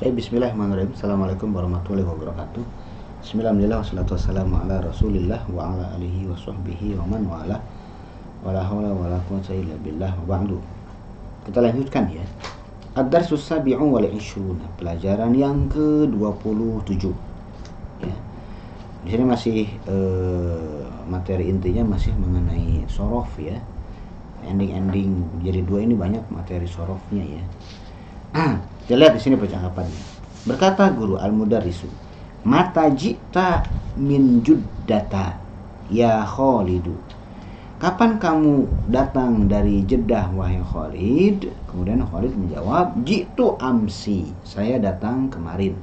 Bismillahirrahmanirrahim. Assalamualaikum warahmatullahi wabarakatuh. Bismillahirrahmanirrahim. Wassalatu wassalamu ala rasulillah wa ala alihi wa sahbihi wa man wala. Wala hawla wala quwwata illa billah wa ba'du. Kita lanjutkan ya. Ad-darsus sabi'u wal 20, pelajaran yang ke-27 ya. Di sini masih materi intinya masih mengenai sorof ya. Ending jadi dua ini banyak materi sorofnya ya. Kita lihat di sini percakapannya. Berkata guru al-mudarrisu, "Mata jita min juddata ya Khalidu." Kapan kamu datang dari Jeddah wahai Khalid? Kemudian Khalid menjawab, "Jitu amsi." Saya datang kemarin.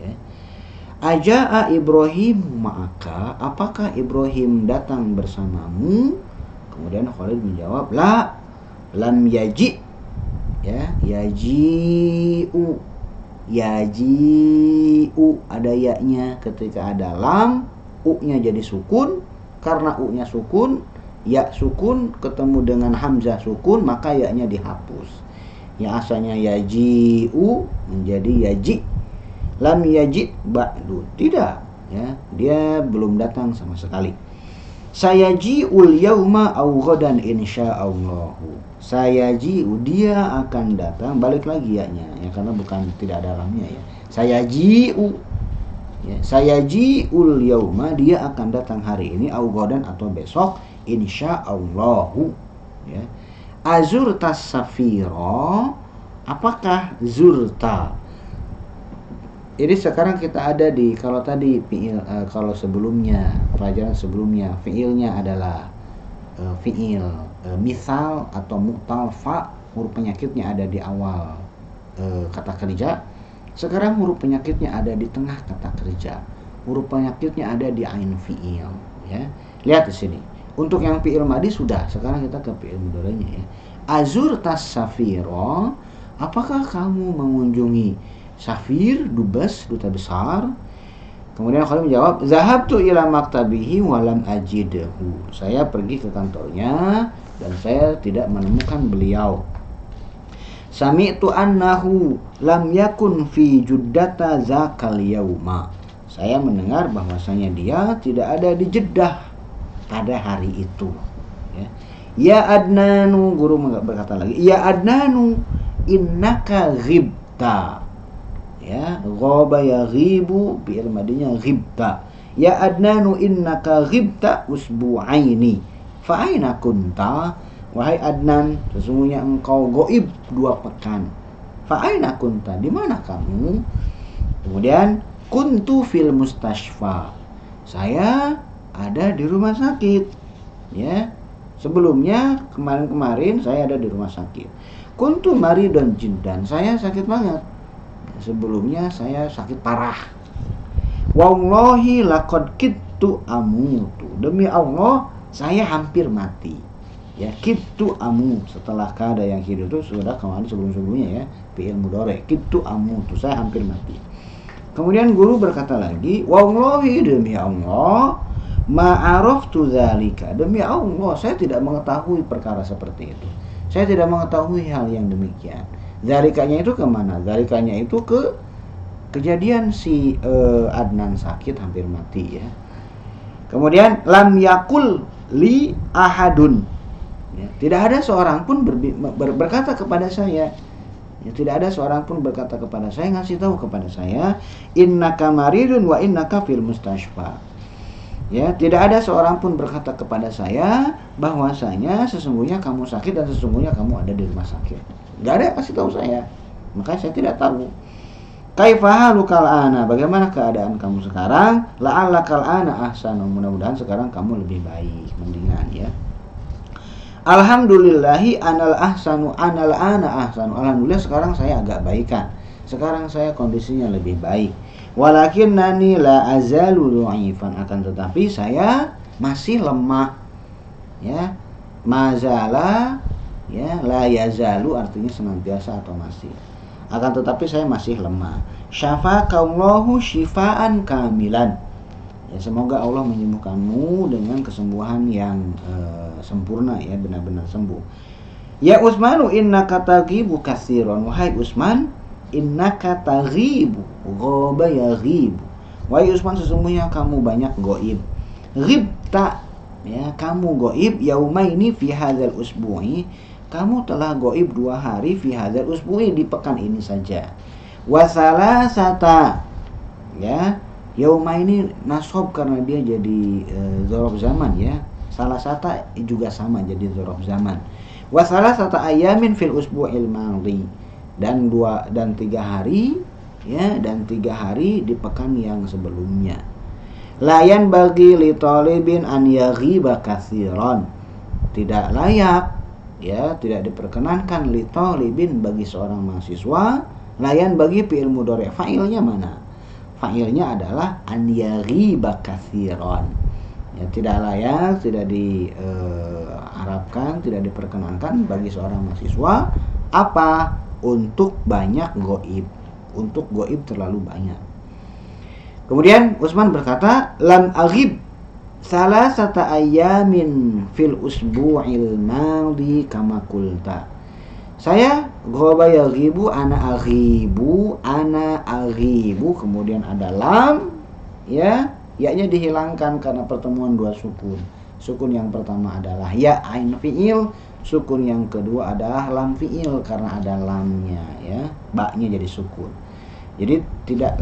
Ya. Aja'a Ibrahim ma'aka? Apakah Ibrahim datang bersamamu? Kemudian Khalid menjawab, "La, lam yaji." Ya, yaji'u ada ya-nya. Ketika ada lam, u-nya jadi sukun. Karena u-nya sukun, ya sukun ketemu dengan hamzah sukun, maka ya-nya dihapus. Yang asalnya yaji'u menjadi yaji. Lam yaji ba'du, tidak ya, dia belum datang sama sekali. Sayaji'ul yauma aw ghadan insyaallahu. Sayaji'u, dia akan datang, balik lagi ya-nya ya, karena bukan tidak ada lamnya ya. Sayaji'u ya, sayaji'ul yauma, dia akan datang hari ini, aw ghadan atau besok, insyaallahu ya. Azurta safira, apakah zurta? Jadi sekarang kita ada di, kalau tadi fi'il, kalau sebelumnya pelajaran sebelumnya fi'ilnya adalah fi'il misal atau mu'tal fa, huruf penyakitnya ada di awal kata kerja. Sekarang huruf penyakitnya ada di tengah kata kerja. Huruf penyakitnya ada di ain fi'il ya. Lihat di sini. Untuk yang fi'il madi sudah, sekarang kita ke fi'il mudhari'nya ya. Azurtas safira, apakah kamu mengunjungi Safir, dubes, duta besar? Kemudian Khalid menjawab, "Zahabtu ila maktabihi wa lam ajidhu." Saya pergi ke kantornya dan saya tidak menemukan beliau. Sami'tu annahu lam yakun fi juddata zakal yauma. Saya mendengar bahwasanya dia tidak ada di Jeddah pada hari itu. Ya Adnanu, guru berkata lagi, "Ya Adnanu, innaka ghibta." Ya, ghaba yaghibu, fi'il madinya ghibta. Ya Adnanu, innaka ghibta usbu'aini fa aina kunta? Wahai Adnan, sesungguhnya engkau goib 2 pekan. Fa aina kunta, di mana kamu? Kemudian kuntu fil mustashfa, saya ada di rumah sakit ya. Sebelumnya kemarin saya ada di rumah sakit. Kuntu maridun jiddan, saya sakit banget. Sebelumnya saya sakit parah. Wallahi laqad kittu amutu, demi Allah saya hampir mati. Ya, kittu amut, setelah kada yang hidup itu sudah kemarin sebelum-sebelumnya ya, fi'il mudhari, kittu amutu, saya hampir mati. Kemudian guru berkata lagi, wallahi, demi Allah, ma'araftu dzalika, demi Allah saya tidak mengetahui perkara seperti itu. Saya tidak mengetahui hal yang demikian. Zalikanya itu kemana? Zalikanya itu ke kejadian si Adnan sakit hampir mati ya. Kemudian lam yakul li ahadun ya, tidak ada seorang pun berkata kepada saya ya, tidak ada seorang pun berkata kepada saya, ngasih tahu kepada saya, innaka maridun wa innaka fil mustashfa. Ya, tidak ada seorang pun berkata kepada saya bahwasanya sesungguhnya kamu sakit dan sesungguhnya kamu ada di rumah sakit. Gak ada yang kasih tahu saya, makanya saya tidak tahu. Kaifahalukal ana, bagaimana keadaan kamu sekarang? La'allakal ana ahsanu, mudah-mudahan sekarang kamu lebih baik, mendingan ya. Alhamdulillahi anal ahsanu, anal ana ahsanu. Alhamdulillah sekarang saya agak baikan. Sekarang saya kondisinya lebih baik. Walakinnani la azalu du'ifan, akan tetapi saya masih lemah. Ya, mazala ya, la yazalu artinya senantiasa atau masih. Akan tetapi saya masih lemah. Syafaqallahu syifaan kamilan. Ya, semoga Allah menyembuhkanmu dengan kesembuhan yang sempurna ya, benar-benar sembuh. Ya Utsmanu innaka taqibu katsiran, wahai Utsman, innaka taghibu, ghaba yaghibu. Wahai Utsman, sesungguhnya kamu banyak goib. Ghibta, ya, kamu goib yaumaini fi hadzal usbu'i, kamu telah goib 2 hari fi hadzal usbu'i, di pekan ini saja. Wasala sata, ya, yaumaini nasab karena dia jadi dzaraf zaman, ya. Salah sata juga sama jadi dzaraf zaman. Wasala sata ayamin fil usbu'il madhi, dan 3 hari, ya, dan 3 hari di pekan yang sebelumnya. Layan bagi li talibin an yaghiba katsiran, tidak layak, ya, tidak diperkenankan li talibin bagi seorang mahasiswa. Layan bagi fi'il mudhari', fa'ilnya mana? Fa'ilnya adalah an yaghiba katsiran. Ya, tidak layak, tidak diharapkan, tidak diperkenankan bagi seorang mahasiswa apa? Untuk banyak goib, untuk goib terlalu banyak. Kemudian Utsman berkata, lam aghib salasata ayamin fil usbu'il madhi kama qulta. Saya ghaba yaghibu, ana aghibu, kemudian ada lam, ya, ya-nya dihilangkan karena pertemuan 2 sukun. Sukun yang pertama adalah ya ain fi'il, sukun yang kedua adalah lam fi'il karena ada lamnya, ya, ba-nya jadi sukun. Jadi tidak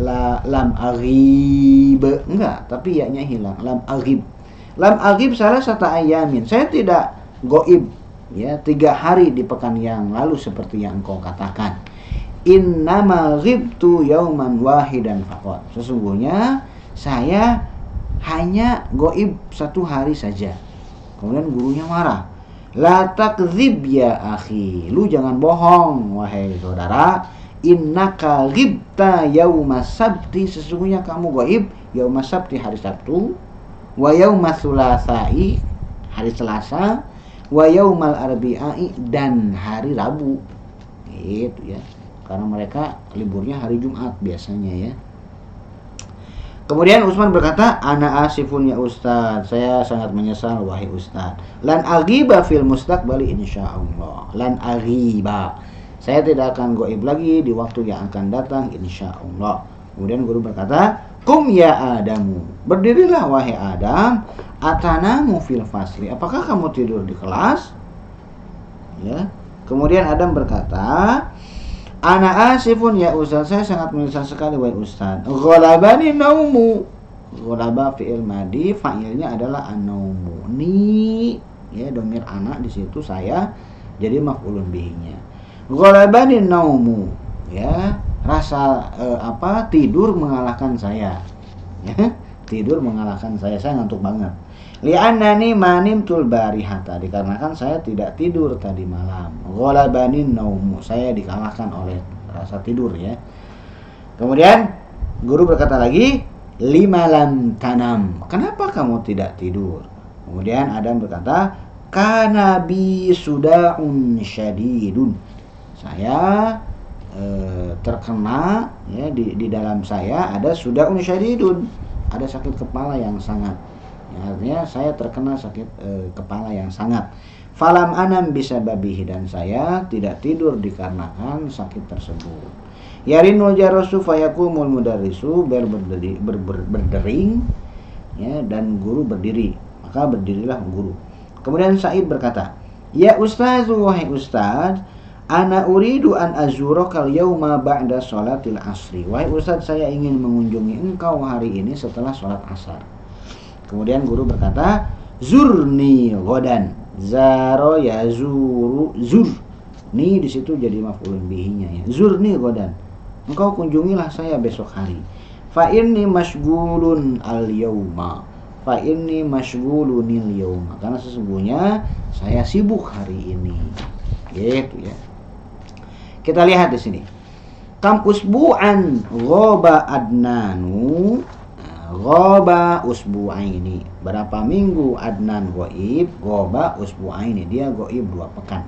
lam aghib, enggak, tapi ya-nya hilang, lam aghib. Lam aghib salah satu ayamin, saya tidak goib, ya, 3 hari di pekan yang lalu seperti yang engkau katakan. Innama ghibtu yauman wahidan faqat, sesungguhnya saya hanya goib 1 hari saja. Kemudian gurunya marah. La takdzib ya akhi, lu jangan bohong wahai saudara. Innaka ghibta yaumas sabti, sesungguhnya kamu goib yaumas sabti, hari Sabtu, wa yaumas sulasai, hari Selasa, wa yaumal arbi'i, dan hari Rabu. Gitu, ya. Karena mereka liburnya hari Jumat biasanya, ya. Kemudian Utsman berkata, ana asifun ya Ustaz, saya sangat menyesal wahai Ustaz. Lan aghiba fil mustaqbali insyaallah. Lan aghiba, saya tidak akan goib lagi di waktu yang akan datang insyaallah. Kemudian guru berkata, kum ya Adamu, berdirilah wahai Adam. Atanamu fil fasli, apakah kamu tidur di kelas? Ya. Kemudian Adam berkata, ana asifun ya Ustaz, saya sangat menyesal sekali wahai Ustaz. Ghalabani naumu, ghalaba fi'il madi, fa'ilnya adalah an-naumu. Ni, ya, domir anak di situ saya jadi maf'ulun bihinya. Ghalabani naumu, ya, rasa tidur mengalahkan saya, ya, tidur mengalahkan saya ngantuk banget. Li'annani manimtul barihata, dikarenakan saya tidak tidur tadi malam. Ghalabani naumu, saya dikalahkan oleh rasa tidur, ya. Kemudian guru berkata lagi, lima lam tanam, kenapa kamu tidak tidur? Kemudian Adam berkata, kana bi suda'un syadidun, saya terkena, ya, di dalam saya ada suda'un syadidun, ada sakit kepala yang sangat, ya, artinya saya terkena sakit kepala yang sangat. Falam anam bisa babihi, dan saya tidak tidur dikarenakan sakit tersebut. Yarinul jarasu fayakumul mudarrisu, berdering, ya, dan guru berdiri, maka berdirilah guru. Kemudian Sa'id berkata, ya Ustazu, wahai Ustaz, ana uridu an azuraka al-yawma ba'da sholatil asri, wahai Ustaz, saya ingin mengunjungi engkau hari ini setelah sholat asar. Kemudian guru berkata, zurni ghadan, zaro ya zuru, zur, ni di situ jadi maf'ulun bihinya, ya, zurni ghadan, engkau kunjungilah saya besok hari. Fa inni mashghulun al-yawma, fa inni mashghulunil yawma, karena sesungguhnya saya sibuk hari ini. Gitu, ya. Kita lihat di sini. Kam usbu'an ghaba adnanu, ghaba usbu'aini, berapa minggu Adnan ghaib? Ghaba usbu'aini, dia ghaib 2 pekan.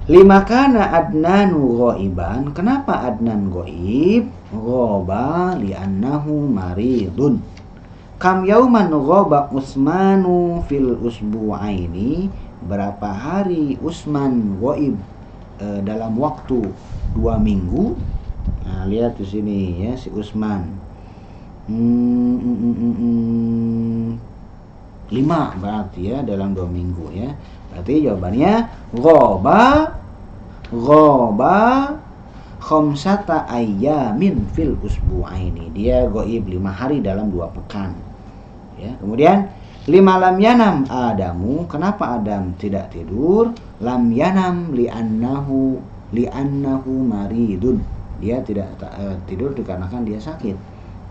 Lima kana Adnanu ghaiban, kenapa Adnan ghaib? Ghaba li'annahu maridun. Kam yauman ghaba Utsmanu fil usbu'aini, berapa hari Utsman ghaib dalam waktu 2 minggu. Nah, lihat di sini ya si Utsman. 5 berarti ya dalam 2 minggu ya. Berarti jawabannya ghaba khamsata ayyamin fil usbu'aini. Dia ghaib 5 hari dalam 2 pekan. Ya, kemudian 5 lam yanam Adamu. Kenapa Adam tidak tidur? Lam yanam li'annahu maridun. Dia tidak tidur dikarenakan dia sakit.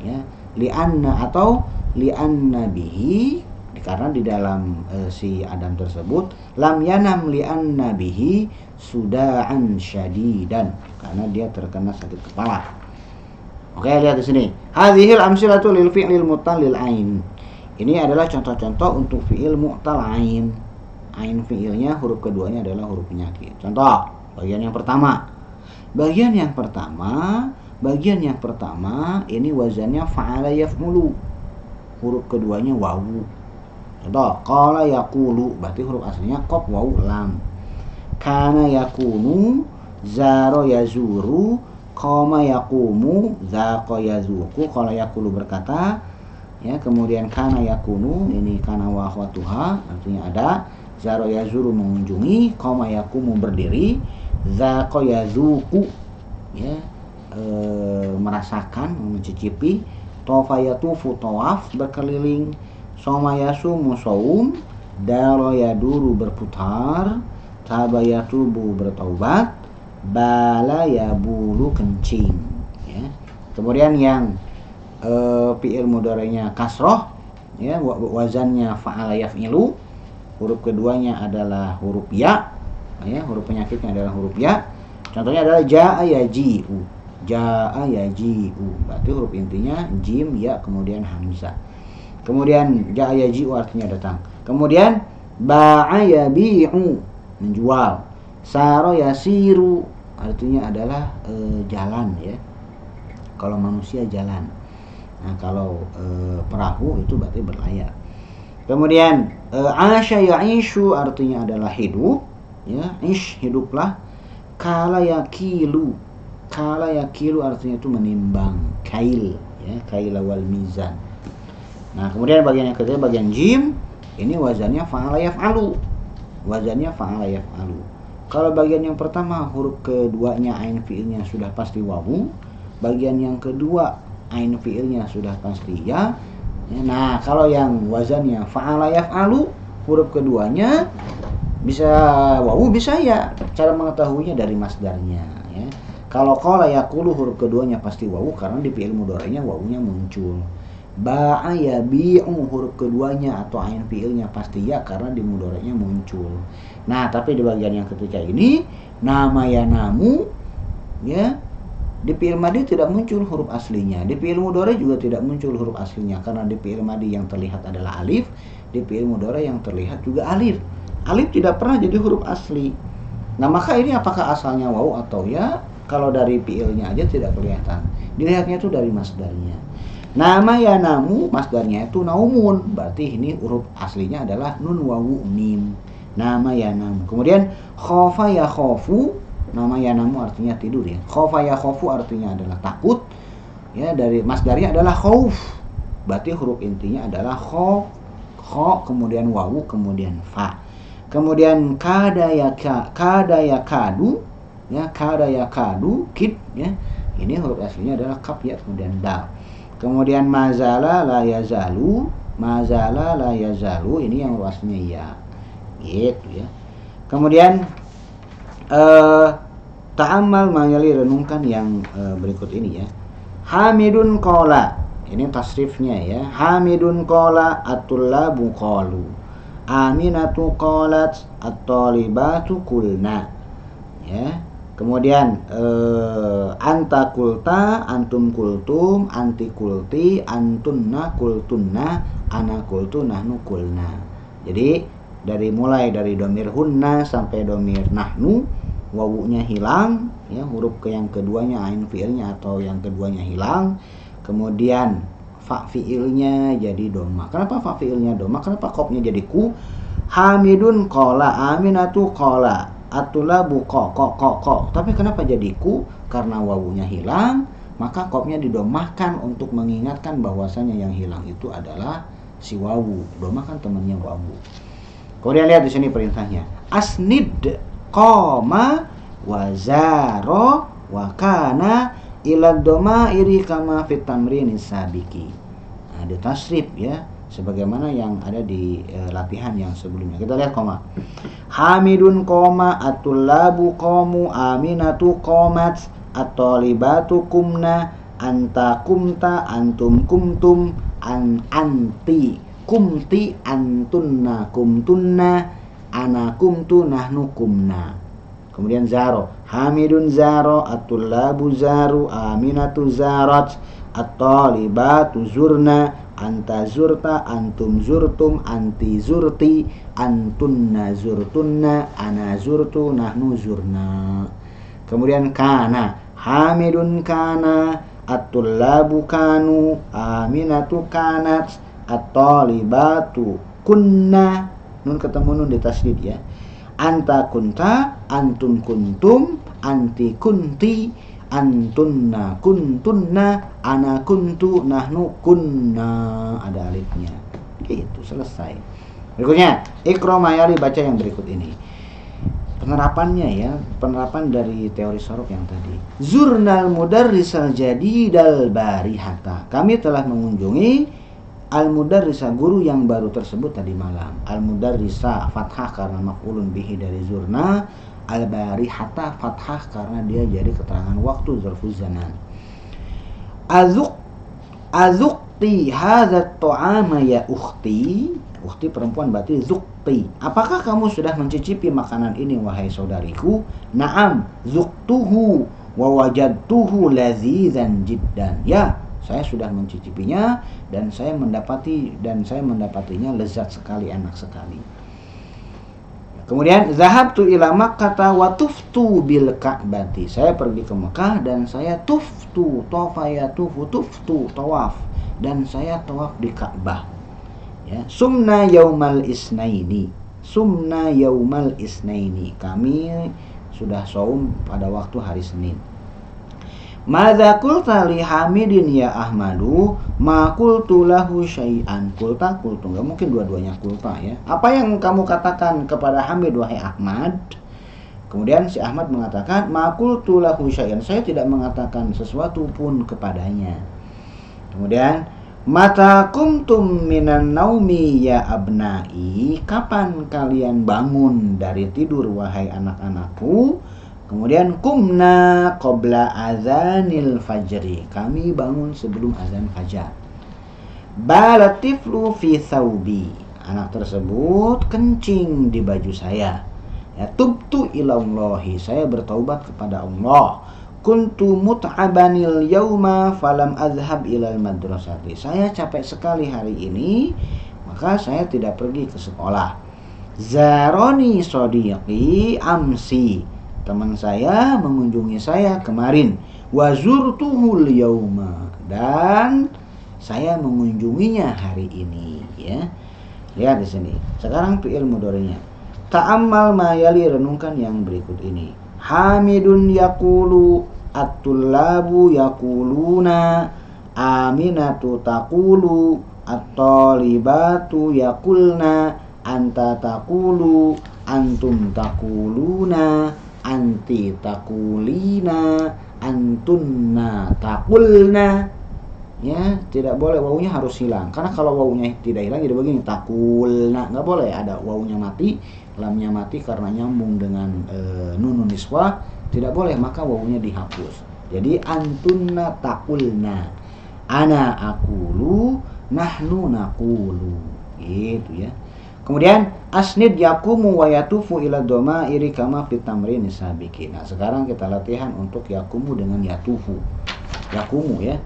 Ya, li'anna atau li'anna bihi, karena di dalam si Adam tersebut lam yanam li'anna bihi suda'an syadidan, karena dia terkena sakit kepala. Oke, lihat di sini. Hadhil amsilatu lil fi'lil mu'tal lil ain. Ini adalah contoh-contoh untuk fi'il mu'tal ain. Ain fi'ilnya huruf keduanya adalah huruf penyakit. Contoh, bagian yang pertama. Bagian yang pertama ini wazannya fa'ala yaf'ulu. Huruf keduanya wawu. Contoh, qala yaqulu, berarti huruf aslinya qaf wawu lam. Kana yakunu, zaro yazuru, qama yaqumu, zaqa yazuku. Qala yaqulu berkata, ya, kemudian kana yakunu, ini kana wa akhwatuha, artinya ada. Zaro yazuru mengunjungi, qama yaqumu berdiri, zaqa yazuku, ya, merasakan, mencicipi. Tofa yatufu tawaf, berkeliling. Soma yasumu saum, daro yaduru berputar, taba yatubu bertaubat, bala yabulu kencing. Ya. Kemudian yang fi'il mudhari'nya kasroh, ya, wazannya fa'ala yaf'ilu, huruf keduanya adalah huruf ya, ya, huruf penyakitnya adalah huruf ya. Contohnya adalah ja'a yaji'u, berarti huruf intinya jim, ya, kemudian hamzah. Kemudian ja'a yaji'u artinya datang. Kemudian ba'a yabi'u, menjual. Saro yasiru artinya adalah jalan, ya. Kalau manusia jalan. Nah, kalau perahu itu berarti berlayar. Kemudian asya ya'ishu artinya adalah hidup, ya. Ish, hiduplah. Kala yakilu artinya itu menimbang, kail, ya, kaila wal mizan. Nah, kemudian bagian yang ketiga, bagian jim, ini wazannya fa'ala yaf'alu. Kalau bagian yang pertama huruf keduanya ain fi'ilnya sudah pasti wawu, bagian yang kedua ain fi'ilnya sudah pasti ya. Nah, kalau yang wazannya fa'ala yaf'alu, huruf keduanya bisa wawu bisa ya. Cara mengetahuinya dari masdarnya, ya. Kalau qala yaqulu huruf keduanya pasti wawu karena di fi'il mudhari'nya wawunya muncul. Ba'a yabi'u huruf keduanya atau ain fi'ilnya pasti ya karena di mudhari'nya muncul. Nah, tapi di bagian yang ketiga ini nama yanamu, ya, di fi'il madhi tidak muncul huruf aslinya. Di fi'il mudhari' juga tidak muncul huruf aslinya karena di fi'il madhi yang terlihat adalah alif, di fi'il mudhari' yang terlihat juga alif. Alif tidak pernah jadi huruf asli. Nah, maka ini apakah asalnya wawu atau ya? Kalau dari fi'ilnya aja tidak kelihatan. Dilihatnya itu dari masdarnya. Nama yanamu masdarnya itu naumun, berarti ini huruf aslinya adalah nun wawu mim. Nama yanamu. Kemudian khofa ya khofu, nama yanamu artinya tidur, ya. Khofa ya khofu artinya adalah takut, ya, dari masdarnya adalah khauf. Berarti huruf intinya adalah kho, kemudian wawu, kemudian fa. Kemudian kada ya kadu, ya, kada ya kadu, kid, ya. Ini huruf aslinya adalah kaf, ya, kemudian dal. Kemudian mazala la yazalu, ini yang huruf aslinya ya. Gitu, ya. Kemudian ta'ammal mayali, renungkan yang berikut ini, ya. Hamidun qala, ini tasrifnya, ya. Hamidun qala at-tullabu qalu. Aminatu qalat at-talibatu qulna, ya. Kemudian anta kulta, antum kultum, anti kulti, antunna kultunna, ana kultu, nahnu kulna. Jadi mulai dari domir hunna sampai domir nahnu, wawunya hilang, ya, huruf yang keduanya ain fi'ilnya atau yang keduanya hilang. Kemudian fa fi'ilnya jadi doma. Kenapa fa fi'ilnya doma? Kenapa qafnya jadi ku? Hamidun qala, aminatu qala, atulabu ko. Tapi kenapa jadi ku? Karena wawunya hilang, maka kopnya didomahkan untuk mengingatkan bahwasanya yang hilang itu adalah si wawu. Domahkan temannya wawu. Kemudian lihat di sini perintahnya. Asnid qoma wa zaro wa kana ila domairi kama fit tamrinis sabiki. Nah, ditasrif ya, sebagaimana yang ada di latihan yang sebelumnya. Kita lihat koma. Hamidun koma, atulabu komu, aminatu komat, atolibatu kumna, anta kumta, antum kumtum, anti kumti, antunna kumtunna, ana kumtu, nahnu kumna. Kemudian zaro. Hamidun zaro, atulabu zaru, aminatu zarat, at-talibatu zurna, anta zurta, antum zurtum, anti zurti, antunna zurtunna, ana zurtu, nahnu zurna. Kemudian kana. Hamidun kana, at-tullabu kanu, aminatu kanat, at-talibatu kunna. Nun ketemu nun di tasdid ya. Anta kunta, antum kuntum, anti kunti, antunna kuntunna, ana kuntu, nahnu kunna. Ada alifnya. Gitu, selesai. Berikutnya, Iqra mayali, baca yang berikut ini. Penerapannya ya, penerapan dari teori sorok yang tadi. Zurnal mudarrisal jadidal barihata. Kami telah mengunjungi al-mudarrisa, guru yang baru tersebut tadi malam. Al-mudarrisa fathah karena maf'ulun bihi dari zurna, al-barihata fathah karena dia jadi keterangan waktu zarfuz zaman. Azukti hadzat ta'ama ya ukhti. Ukhti perempuan berarti zukti. Apakah kamu sudah mencicipi makanan ini wahai saudariku? Naam, zuktuhu wa wajadtuhu lazizan jiddan. Ya, saya sudah mencicipinya dan saya mendapatinya lezat sekali, enak sekali. Kemudian zahabtu ila Makkah wa tuftu bil Ka'bati. Saya pergi ke Mekah dan saya tuftu, tafa yatufu, tuftu tawaf, dan saya tawaf di Ka'bah. Ya, sumna yaumal isnaini. Sumna yaumal isnaini. Kami sudah saum pada waktu hari Senin. Madza qulta li Hamidin ya Ahmadu, ma qultu lahu syai'an. Qulta, enggak mungkin dua-duanya qulta ya. Apa yang kamu katakan kepada Hamid wahai Ahmad? Kemudian si Ahmad mengatakan, ma qultu lahu syai'an. Saya tidak mengatakan sesuatu pun kepadanya. Kemudian, mata kumtum minan naumi ya abnai. Kapan kalian bangun dari tidur wahai anak-anakku? Kemudian kumna qabla azanil fajri. Kami bangun sebelum azan fajar. Balatiflu fi thawbi. Anak tersebut kencing di baju saya. Ya, tubtu ilallahi. Saya bertaubat kepada Allah. Kuntu mut'abanil yauma falam azhab ilal madrasati. Saya capek sekali hari ini, maka saya tidak pergi ke sekolah. Zaroni sodiqi amsi. Teman saya mengunjungi saya kemarin. Wazurtuhul yauma, dan saya mengunjunginya hari ini ya. Lihat di sini. Sekarang fi'il mudhari'nya. Ta'ammal ma yali, renungkan yang berikut ini. Hamidun yaqulu, at-tullabu yaquluna, aminatu taqulu, at-talibatu yaqulna, anta taqulu, antum taquluna, anti takulina, antunna takulna. Ya, tidak boleh wawunya harus hilang. Karena kalau wawunya tidak hilang jadi begini, takulna, nggak boleh ada wawunya mati, lamnya mati karena nyambung dengan nunun niswah, tidak boleh, maka wawunya dihapus. Jadi antunna takulna, ana akulu, nahnu nakulu, gitu ya. Kemudian asnid yakumu wa yatufu ila domairi kama fit tamrin sabiki. Nah, sekarang kita latihan untuk yakumu dengan yatufu. Yakumu ya.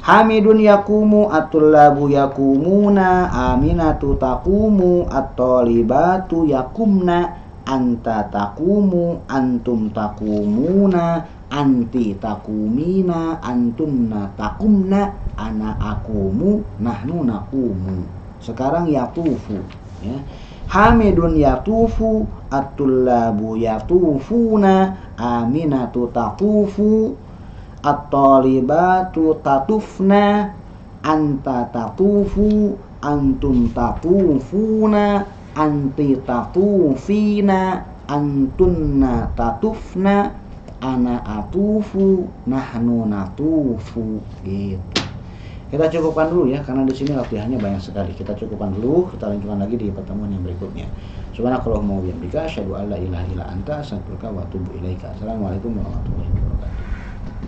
Hamidun yakumu, at-tullabu yakumuna, aminatu taqumu, at-talibatu yakumna, anta taqumu, antum taqumuna, anti taqumina, antunna taqumna, ana akumu, nahnu naqumu. Sekarang yatufu ya. Hamidun yatufu, at-tullabu yatufuna, aminatu tatufu, at-talibatu tatufna, anta tatufu, antum tatufuna, anti tatufina, antunna tatufna, ana atufu, nahnu natufu. Gitu. Kita cukupkan dulu ya, karena di sini latihannya banyak sekali. Kita cukupkan dulu, kita lanjutkan lagi di pertemuan yang berikutnya. Subhanakallahumma wa bihamdika, asyhadu an la ilaha illa anta, astaghfiruka wa atubu ilaika. Assalamualaikum warahmatullahi wabarakatuh.